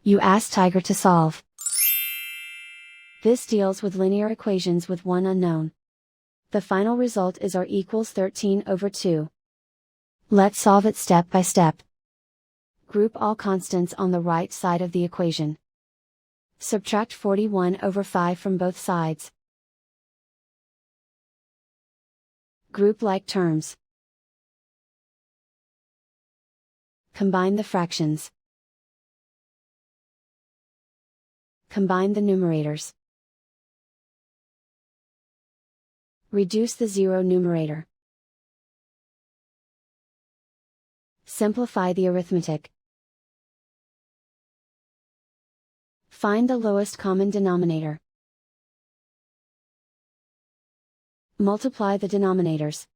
You ask Tiger to solve. This deals with linear equations with one unknown. The final result is r equals 13/2. Let's solve it step by step. Group all constants on the right side of the equation. Subtract 41/5 from both sides. Group like terms. Combine the fractions. Combine the numerators. Reduce the zero numerator. Simplify the arithmetic. Find the lowest common denominator. Multiply the denominators.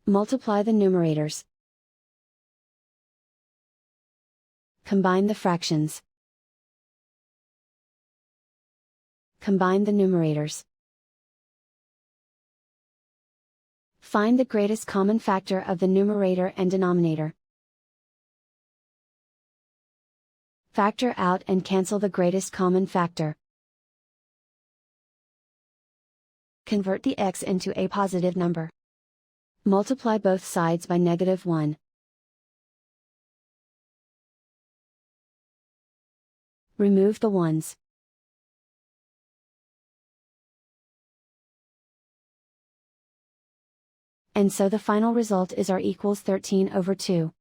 Multiply the numerators. Combine the fractions. Combine the numerators. Find the greatest common factor of the numerator and denominator. Factor out and cancel the greatest common factor. Convert the x into a positive number. Multiply both sides by -1. Remove the ones. And so the final result is r equals 13/2.